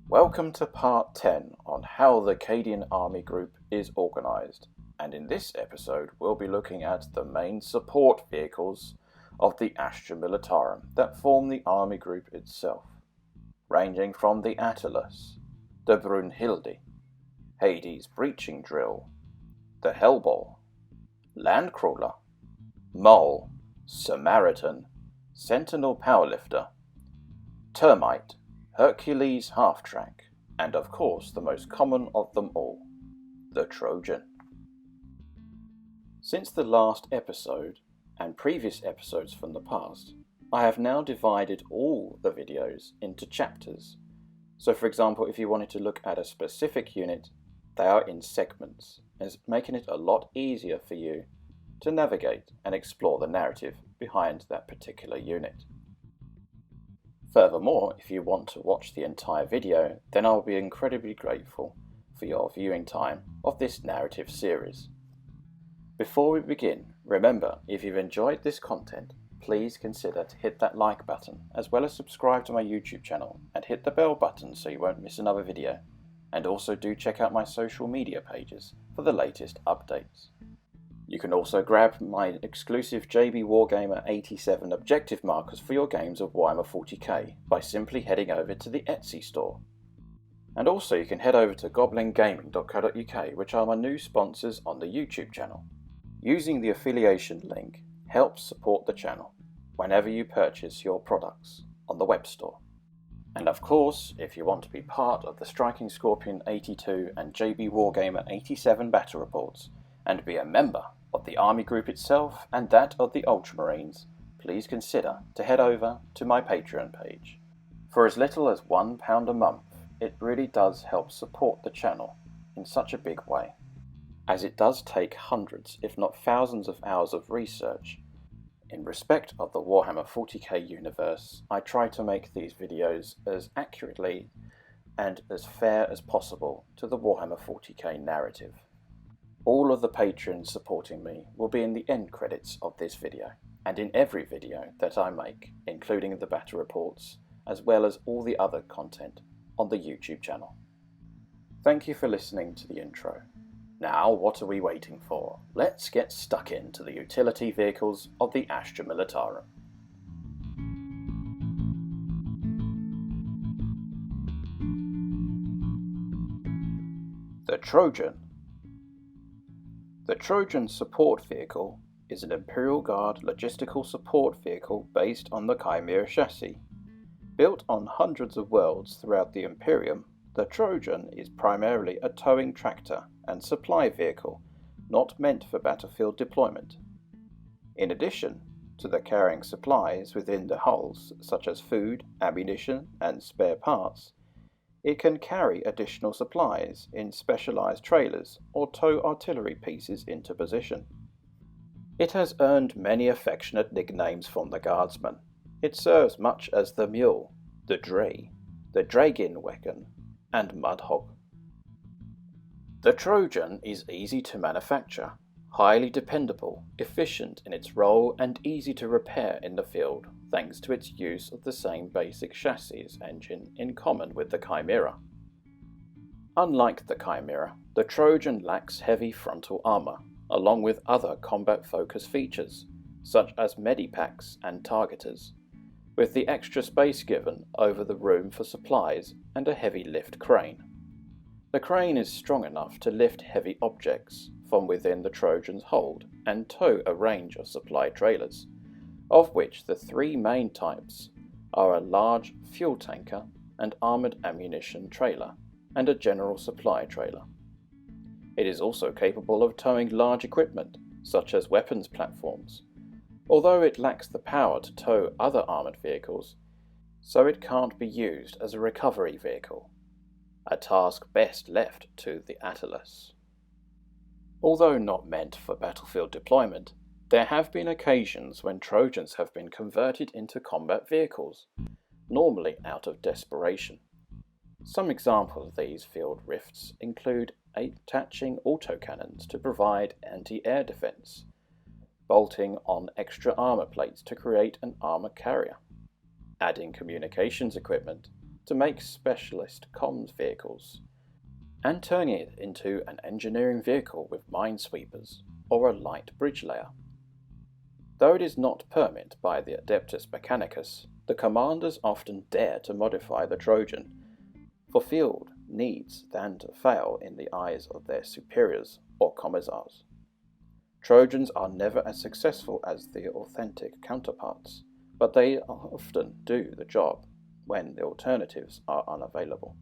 Welcome to part 10 on how the Cadian army group is organised, and in this episode we'll be looking at the main support vehicles of the Astra Militarum that form the army group itself, ranging from the Atlas, the Bruennhilde, Hades breaching drill, the Hellbore, Landcrawler, Mole, Samaritan, Sentinel powerlifter, Termite, Hercules Halftrack, and of course the most common of them all, the Trojan. Since the last episode, and previous episodes from the past, I have now divided all the videos into chapters. So for example, if you wanted to look at a specific unit, they are in segments, making it a lot easier for you to navigate and explore the narrative behind that particular unit. Furthermore, if you want to watch the entire video, then I'll be incredibly grateful for your viewing time of this narrative series. Before we begin, remember, if you've enjoyed this content, please consider to hit that like button, as well as subscribe to my YouTube channel and hit the bell button so you won't miss another video. And also do check out my social media pages for the latest updates. You can also grab my exclusive JB Wargamer 87 objective markers for your games of Warhammer 40K by simply heading over to the Etsy store. And also you can head over to goblingaming.co.uk, which are my new sponsors on the YouTube channel. Using the affiliation link helps support the channel whenever you purchase your products on the web store. And of course, if you want to be part of the Striking Scorpion 82 and JB Wargamer 87 battle reports, and be a member of the army group itself and that of the Ultramarines, please consider to head over to my Patreon page. For as little as £1 a month, it really does help support the channel in such a big way, as it does take hundreds if not thousands of hours of research. In respect of the Warhammer 40k universe, I try to make these videos as accurately and as fair as possible to the Warhammer 40k narrative. All of the patrons supporting me will be in the end credits of this video, and in every video that I make, including the battle reports, as well as all the other content on the YouTube channel. Thank you for listening to the intro. Now, what are we waiting for? Let's get stuck into the utility vehicles of the Astra Militarum. The Trojan. The Trojan support vehicle is an Imperial Guard logistical support vehicle based on the Chimera chassis. Built on hundreds of worlds throughout the Imperium, the Trojan is primarily a towing tractor and supply vehicle, not meant for battlefield deployment. In addition to the carrying supplies within the hulls, such as food, ammunition, and spare parts, it can carry additional supplies in specialized trailers or tow artillery pieces into position. It has earned many affectionate nicknames from the guardsmen. It serves much as the mule, the dray, the dragonwagon, and mudhog. The Trojan is easy to manufacture, highly dependable, efficient in its role, and easy to repair in the field, thanks to its use of the same basic chassis engine in common with the Chimera. Unlike the Chimera, the Trojan lacks heavy frontal armor, along with other combat-focused features, such as medipacks and targeters, with the extra space given over the room for supplies and a heavy lift crane. The crane is strong enough to lift heavy objects from within the Trojan's hold and tow a range of supply trailers, of which the three main types are a large fuel tanker, and armoured ammunition trailer, and a general supply trailer. It is also capable of towing large equipment, such as weapons platforms, although it lacks the power to tow other armoured vehicles, so it can't be used as a recovery vehicle, a task best left to the Atlas. Although not meant for battlefield deployment, there have been occasions when Trojans have been converted into combat vehicles, normally out of desperation. Some examples of these field rifts include attaching autocannons to provide anti-air defense, bolting on extra armor plates to create an armor carrier, adding communications equipment, to make specialist comms vehicles, and turning it into an engineering vehicle with minesweepers or a light bridge layer. Though it is not permitted by the Adeptus Mechanicus, the commanders often dare to modify the Trojan for field needs than to fail in the eyes of their superiors or commissars. Trojans are never as successful as the authentic counterparts, but they often do the job when the alternatives are unavailable.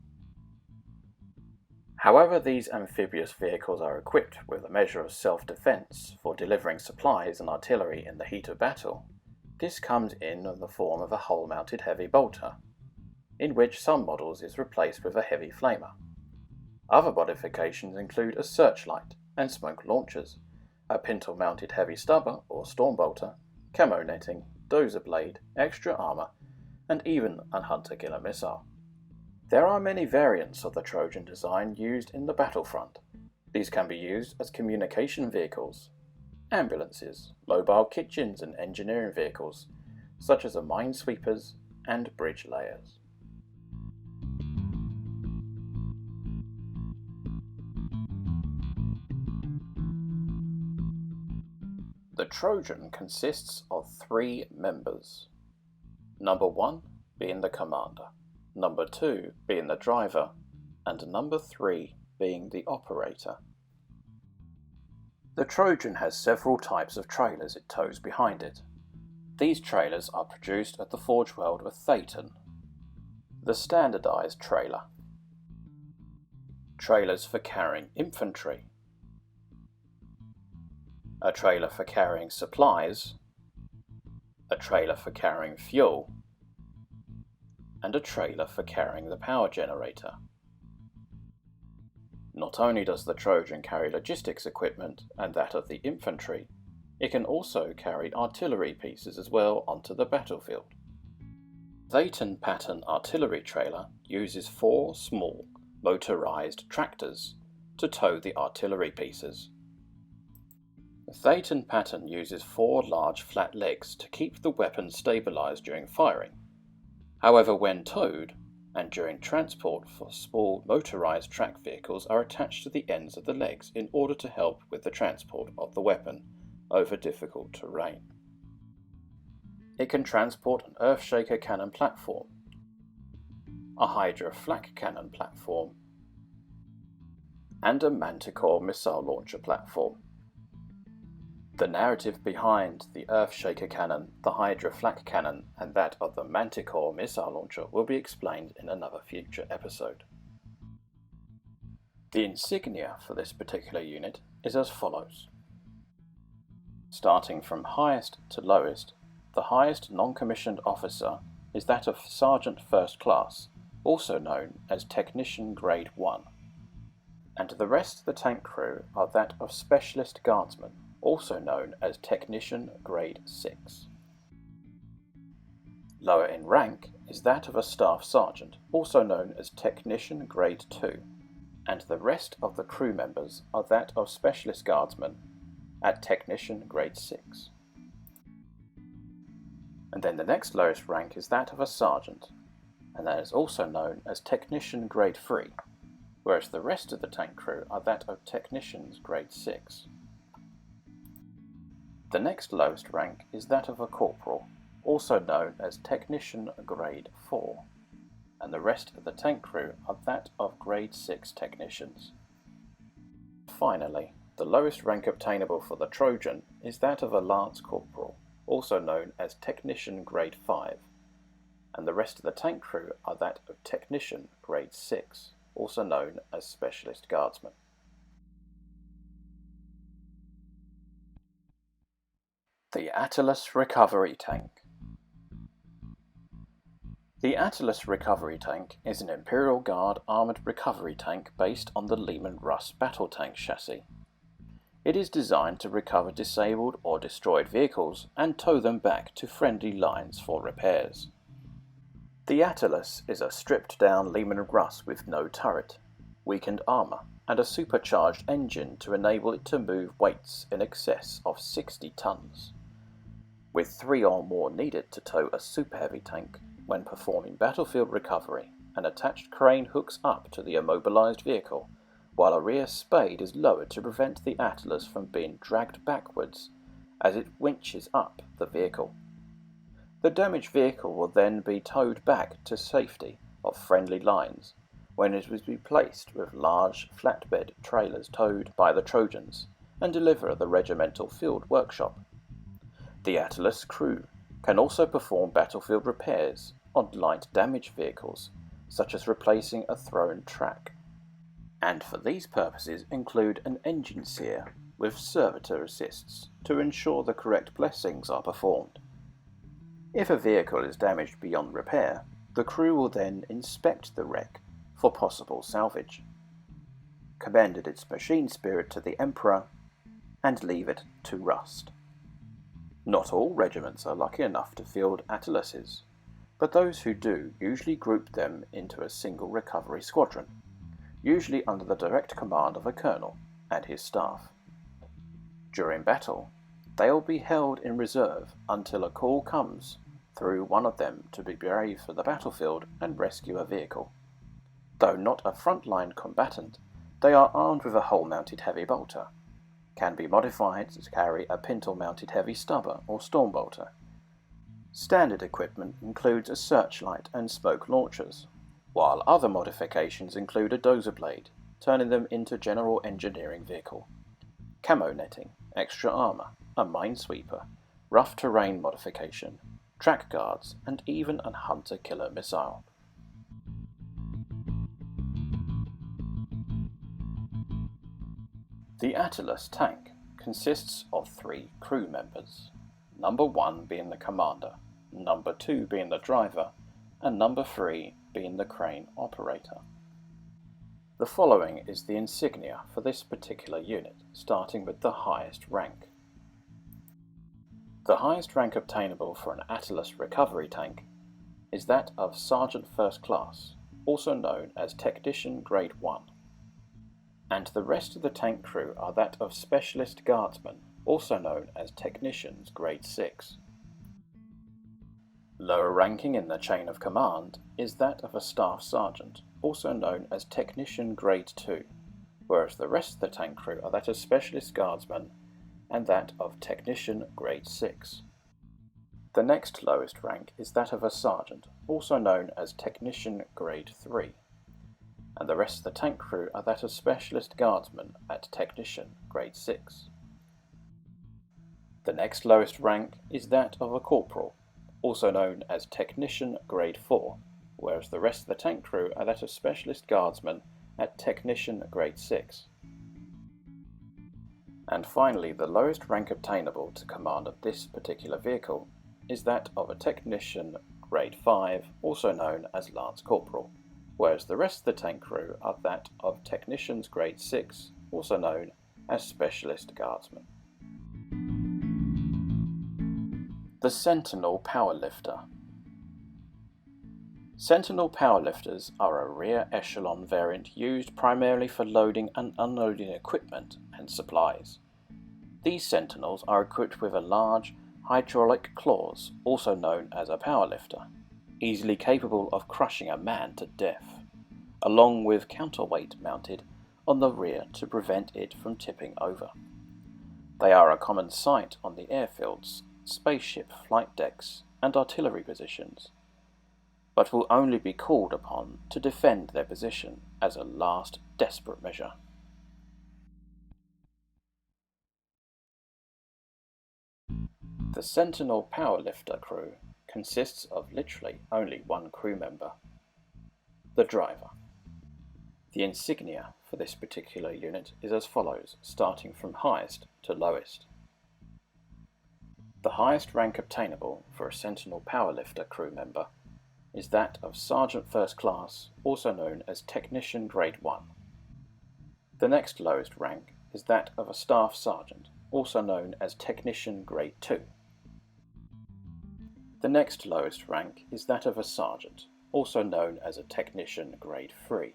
However, these amphibious vehicles are equipped with a measure of self-defense for delivering supplies and artillery in the heat of battle. This comes in the form of a hull-mounted heavy bolter, in which some models is replaced with a heavy flamer. Other modifications include a searchlight and smoke launchers, a pintle-mounted heavy stubber or storm bolter, camo netting, dozer blade, extra armour, and even a hunter-killer missile. There are many variants of the Trojan design used in the battlefront. These can be used as communication vehicles, ambulances, mobile kitchens and engineering vehicles, such as the minesweepers and bridge layers. The Trojan consists of 3 members. Number 1 being the commander, number 2 being the driver, and number 3 being the operator. The Trojan has several types of trailers it tows behind it. These trailers are produced at the Forge World of Thetan. The standardized trailer. Trailers for carrying infantry. A trailer for carrying supplies. A trailer for carrying fuel. And a trailer for carrying the power generator. Not only does the Trojan carry logistics equipment and that of the infantry, it can also carry artillery pieces as well onto the battlefield. Thetan pattern artillery trailer uses 4 small motorized tractors to tow the artillery pieces. The Thetan pattern uses 4 large flat legs to keep the weapon stabilized during firing. However, when towed, and during transport, for small motorized track vehicles are attached to the ends of the legs in order to help with the transport of the weapon over difficult terrain. It can transport an Earthshaker cannon platform, a Hydra flak cannon platform, and a Manticore missile launcher platform. The narrative behind the Earthshaker cannon, the Hydra flak cannon, and that of the Manticore missile launcher will be explained in another future episode. The insignia for this particular unit is as follows. Starting from highest to lowest, the highest non-commissioned officer is that of Sergeant First Class, also known as Technician Grade 1, and the rest of the tank crew are that of Specialist Guardsman, also known as Technician Grade 6. Lower in rank is that of a Staff Sergeant, also known as Technician Grade 2, and the rest of the crew members are that of Specialist Guardsmen at Technician Grade 6. And then the next lowest rank is that of a Sergeant, and that is also known as Technician Grade 3, whereas the rest of the tank crew are that of Technicians Grade 6. The next lowest rank is that of a Corporal, also known as Technician Grade 4, and the rest of the tank crew are that of Grade 6 Technicians. Finally, the lowest rank obtainable for the Trojan is that of a Lance Corporal, also known as Technician Grade 5, and the rest of the tank crew are that of Technician Grade 6, also known as Specialist Guardsmen. The Atlas Recovery Tank. The Atlas Recovery Tank is an Imperial Guard armoured recovery tank based on the Lehman Russ battle tank chassis. It is designed to recover disabled or destroyed vehicles and tow them back to friendly lines for repairs. The Atlas is a stripped-down Lehman Russ with no turret, weakened armour, and a supercharged engine to enable it to move weights in excess of 60 tons, with 3 or more needed to tow a super heavy tank when performing battlefield recovery an attached crane hooks up to the immobilized vehicle, while a rear spade is lowered to prevent the Atlas from being dragged backwards as it winches up the vehicle. The damaged vehicle will then be towed back to safety of friendly lines, when it will be replaced with large flatbed trailers towed by the Trojans and deliver at the regimental field workshop. The Atlas crew can also perform battlefield repairs on light damaged vehicles, such as replacing a thrown track, and for these purposes include an engine seer with servitor assists to ensure the correct blessings are performed. If a vehicle is damaged beyond repair, the crew will then inspect the wreck for possible salvage, commended its machine spirit to the Emperor, and leave it to rust. Not all regiments are lucky enough to field Atlases, but those who do usually group them into a single recovery squadron, usually under the direct command of a colonel and his staff. During battle, they will be held in reserve until a call comes through one of them to be brave for the battlefield and rescue a vehicle. Though not a frontline combatant, they are armed with a hull-mounted heavy bolter, can be modified to carry a pintle-mounted heavy stubber or storm bolter. Standard equipment includes a searchlight and smoke launchers, while other modifications include a dozer blade, turning them into general engineering vehicle, camo netting, extra armor, a minesweeper, rough terrain modification, track guards, and even a hunter-killer missile. The Atlas tank consists of 3 crew members, number 1 being the commander, number 2 being the driver, and number 3 being the crane operator. The following is the insignia for this particular unit, starting with the highest rank. The highest rank obtainable for an Atlas recovery tank is that of Sergeant First Class, also known as Technician Grade 1. And the rest of the tank crew are that of Specialist Guardsmen, also known as Technicians Grade 6. Lower ranking in the chain of command is that of a Staff Sergeant, also known as Technician Grade 2, whereas the rest of the tank crew are that of Specialist Guardsmen and that of Technician Grade 6. The next lowest rank is that of a Sergeant, also known as Technician Grade 3. And the rest of the tank crew are that of Specialist Guardsmen at Technician Grade 6. The next lowest rank is that of a Corporal, also known as Technician Grade 4, whereas the rest of the tank crew are that of Specialist Guardsmen at Technician Grade 6. And finally, the lowest rank obtainable to command of this particular vehicle is that of a Technician Grade 5, also known as Lance Corporal, whereas the rest of the tank crew are that of Technicians Grade 6, also known as Specialist Guardsmen. The Sentinel Powerlifter. Sentinel Powerlifters are a rear echelon variant used primarily for loading and unloading equipment and supplies. These Sentinels are equipped with a large hydraulic claws, also known as a powerlifter, easily capable of crushing a man to death, along with counterweight mounted on the rear to prevent it from tipping over. They are a common sight on the airfields, spaceship flight decks, and artillery positions, but will only be called upon to defend their position as a last desperate measure. The Sentinel Powerlifter crew consists of literally only 1 crew member, the driver. The insignia for this particular unit is as follows, starting from highest to lowest. The highest rank obtainable for a Sentinel Powerlifter crew member is that of Sergeant First Class, also known as Technician Grade 1. The next lowest rank is that of a Staff Sergeant, also known as Technician Grade 2. The next lowest rank is that of a Sergeant, also known as a Technician Grade 3.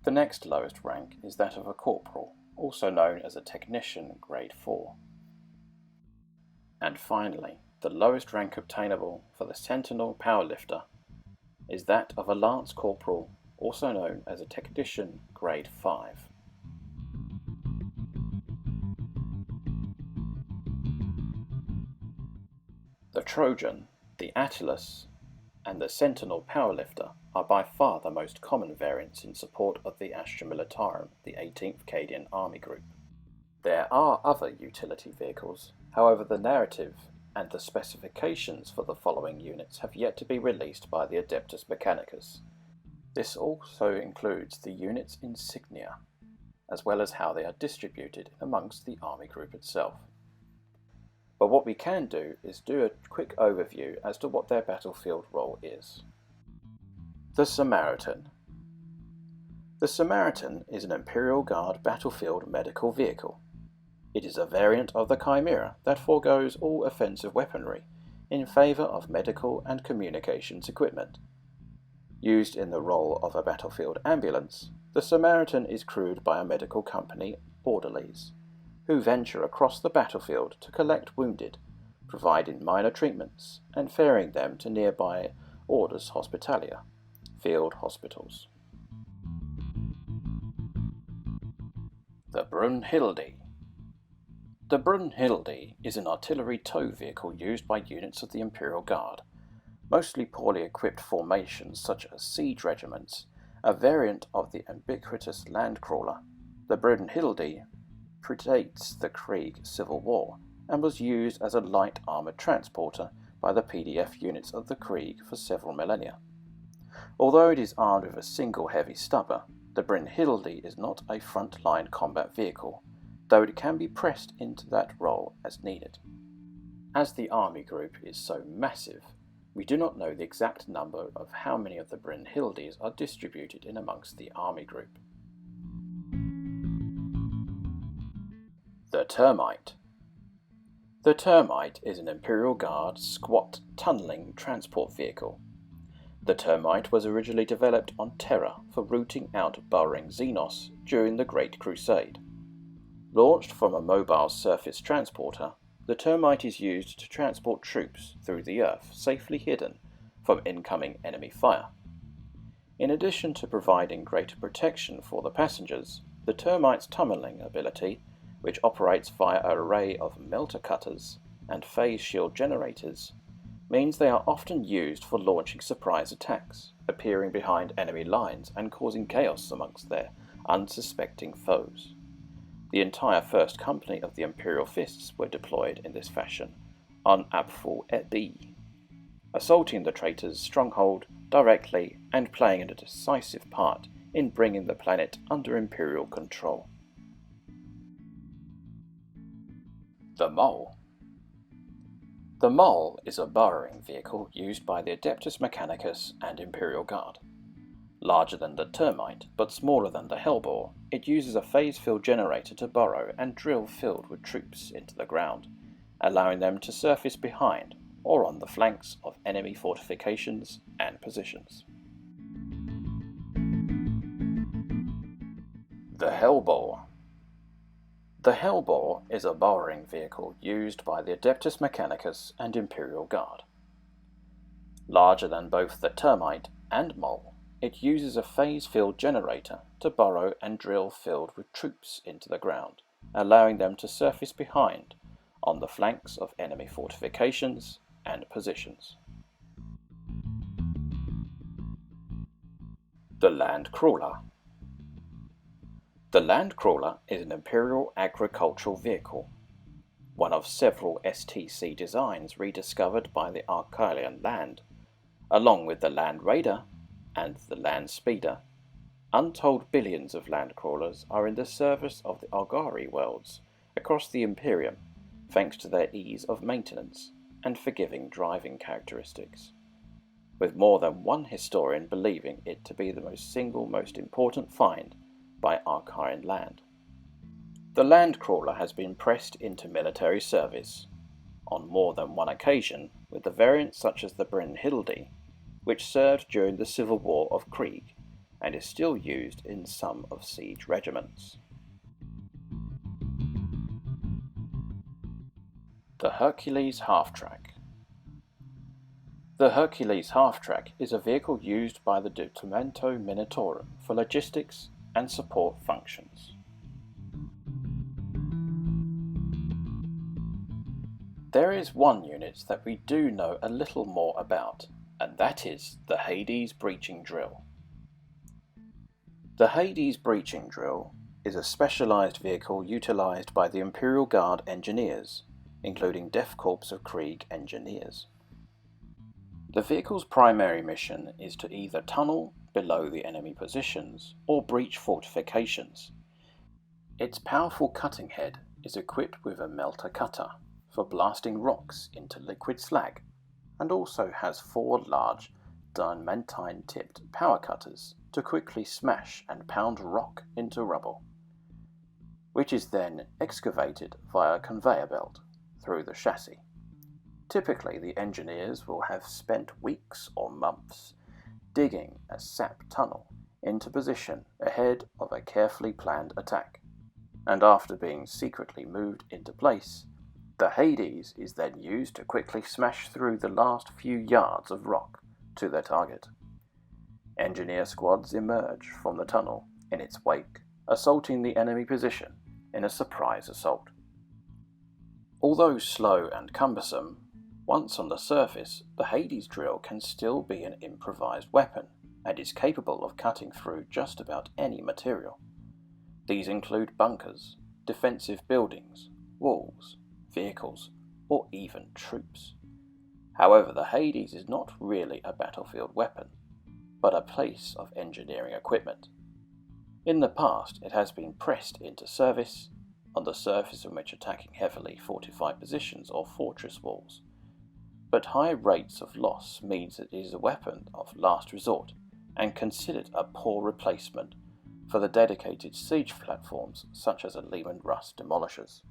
The next lowest rank is that of a Corporal, also known as a Technician Grade 4. And finally, the lowest rank obtainable for the Sentinel Powerlifter is that of a Lance Corporal, also known as a Technician Grade 5. The Trojan, the Atlas, and the Sentinel Powerlifter are by far the most common variants in support of the Astra Militarum, the 18th Cadian Army Group. There are other utility vehicles, however the narrative and the specifications for the following units have yet to be released by the Adeptus Mechanicus. This also includes the unit's insignia, as well as how they are distributed amongst the army group itself. But what we can do is do a quick overview as to what their battlefield role is. The Smaritan. The Smaritan is an Imperial Guard battlefield medical vehicle. It is a variant of the Chimera that foregoes all offensive weaponry in favour of medical and communications equipment. Used in the role of a battlefield ambulance, the Smaritan is crewed by a medical company orderlies, who venture across the battlefield to collect wounded, providing minor treatments, and ferrying them to nearby Orders Hospitalia, field hospitals. The Bruennhilde. The Bruennhilde is an artillery tow vehicle used by units of the Imperial Guard, mostly poorly equipped formations such as siege regiments, a variant of the ubiquitous landcrawler. The Bruennhilde predates the Krieg Civil War and was used as a light armoured transporter by the PDF units of the Krieg for several millennia. Although it is armed with a single heavy stubber, the Bruennhilde is not a front-line combat vehicle, though it can be pressed into that role as needed. As the army group is so massive, we do not know the exact number of how many of the Bruennhildes are distributed in amongst the army group. The Termite. The Termite is an Imperial Guard squat tunnelling transport vehicle. The Termite was originally developed on Terra for rooting out burrowing Xenos during the Great Crusade. Launched from a mobile surface transporter, the Termite is used to transport troops through the earth safely hidden from incoming enemy fire. In addition to providing greater protection for the passengers, the Termite's tunnelling ability, which operates via an array of melter cutters and phase shield generators, means they are often used for launching surprise attacks, appearing behind enemy lines and causing chaos amongst their unsuspecting foes. The entire first company of the Imperial Fists were deployed in this fashion on Abful B, assaulting the traitor's stronghold directly and playing a decisive part in bringing the planet under Imperial control. The Mole. The Mole is a burrowing vehicle used by the Adeptus Mechanicus and Imperial Guard. Larger than the Termite, but smaller than the Hellbore, it uses a phase field generator to burrow and drill filled with troops into the ground, allowing them to surface behind or on the flanks of enemy fortifications and positions. The Hellbore. The Hellbore is a burrowing vehicle used by the Adeptus Mechanicus and Imperial Guard. Larger than both the Termite and Mole, it uses a phase field generator to burrow and drill filled with troops into the ground, allowing them to surface behind on the flanks of enemy fortifications and positions. The Landcrawler. The Landcrawler is an Imperial agricultural vehicle, one of several STC designs rediscovered by the Archaian Land, along with the Land Raider and the Land Speeder. Untold billions of Landcrawlers are in the service of the Argari worlds across the Imperium, thanks to their ease of maintenance and forgiving driving characteristics, with more than one historian believing it to be the most important find by Archaian Land. The Landcrawler has been pressed into military service on more than one occasion, with the variants such as the Bruennhilde, which served during the Civil War of Krieg and is still used in some of siege regiments. The Hercules Halftrack. The Hercules Halftrack is a vehicle used by the Astra Militarum for logistics and support functions. There is one unit that we do know a little more about, and that is the Hades Breaching Drill. The Hades Breaching Drill is a specialised vehicle utilised by the Imperial Guard engineers, including Death Corps of Krieg engineers. The vehicle's primary mission is to either tunnel below the enemy positions or breach fortifications. Its powerful cutting head is equipped with a melter cutter for blasting rocks into liquid slag, and also has 4 large diamantine-tipped power cutters to quickly smash and pound rock into rubble, which is then excavated via a conveyor belt through the chassis. Typically, the engineers will have spent weeks or months digging a sap tunnel into position ahead of a carefully planned attack, and after being secretly moved into place, the Hades is then used to quickly smash through the last few yards of rock to their target. Engineer squads emerge from the tunnel in its wake, assaulting the enemy position in a surprise assault. Although slow and cumbersome, once on the surface, the Hades drill can still be an improvised weapon and is capable of cutting through just about any material. These include bunkers, defensive buildings, walls, vehicles, or even troops. However, the Hades is not really a battlefield weapon, but a piece of engineering equipment. In the past, it has been pressed into service on the surface of which attacking heavily fortified positions or fortress walls, but high rates of loss means it is a weapon of last resort and considered a poor replacement for the dedicated siege platforms such as a Lehman Russ demolishers.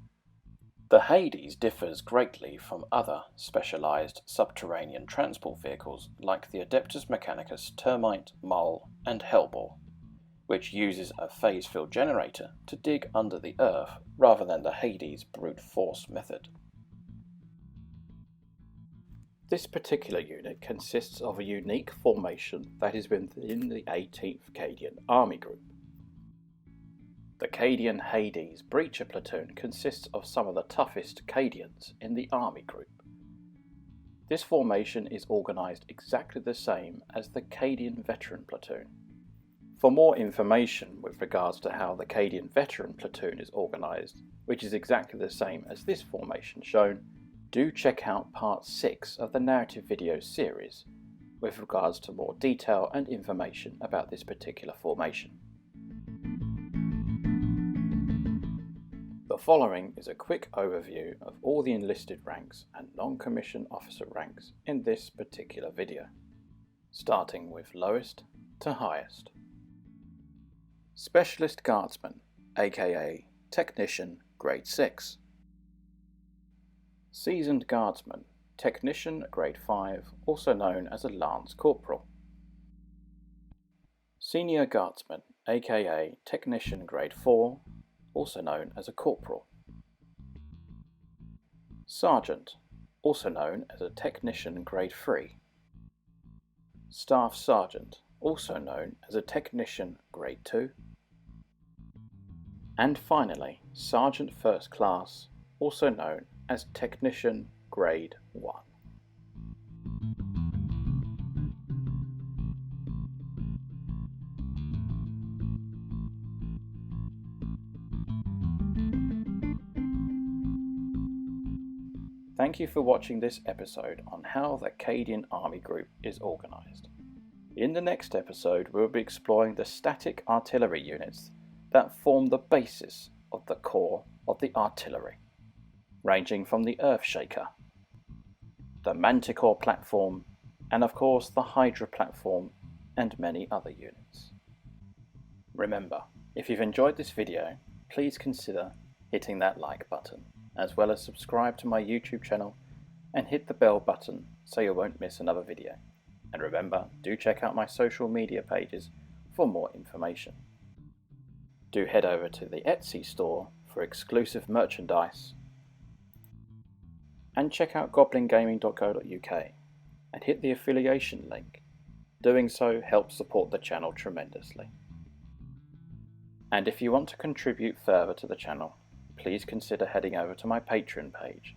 The Hades differs greatly from other specialised subterranean transport vehicles like the Adeptus Mechanicus Termite, Mole and Hellbore, which uses a phase-field generator to dig under the earth rather than the Hades brute force method. This particular unit consists of a unique formation that is within the 18th Cadian Army Group. The Cadian Hades Breacher Platoon consists of some of the toughest Cadians in the Army Group. This formation is organised exactly the same as the Cadian Veteran Platoon. For more information with regards to how the Cadian Veteran Platoon is organised, which is exactly the same as this formation shown, do check out part 6 of the narrative video series with regards to more detail and information about this particular formation. The following is a quick overview of all the enlisted ranks and non-commissioned officer ranks in this particular video, starting with lowest to highest. Specialist Guardsman, aka Technician Grade 6. Seasoned Guardsman, Technician Grade 5, also known as a Lance Corporal. Senior Guardsman, aka Technician Grade 4, also known as a Corporal. Sergeant, also known as a Technician Grade 3. Staff Sergeant, also known as a Technician Grade 2. And finally, Sergeant First Class, also known as Technician Grade 1. Thank you for watching this episode on how the Cadian Army Group is organised. In the next episode, we'll be exploring the static artillery units that form the basis of the core of the artillery, ranging from the Earthshaker, the Manticore platform, and of course the Hydra platform, and many other units. Remember, if you've enjoyed this video, please consider hitting that like button, as well as subscribe to my YouTube channel and hit the bell button so you won't miss another video. And remember, do check out my social media pages for more information. Do head over to the Etsy store for exclusive merchandise, and check out goblingaming.co.uk and hit the affiliation link. Doing so helps support the channel tremendously. And if you want to contribute further to the channel, please consider heading over to my Patreon page.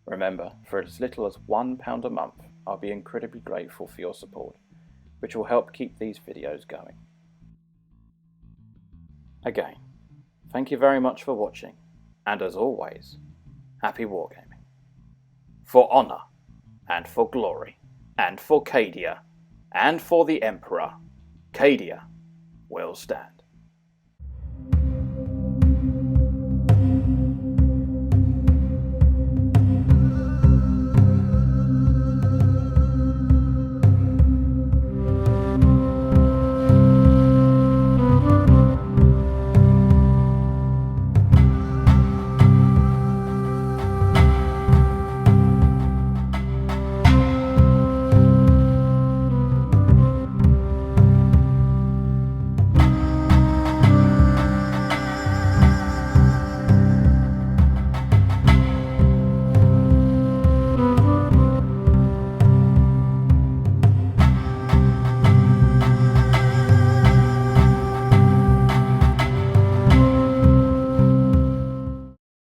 Remember, for as little as £1 a month, I'll be incredibly grateful for your support, which will help keep these videos going. Again, thank you very much for watching, and as always, happy wargaming. For honour, and for glory, and for Cadia, and for the Emperor, Cadia will stand.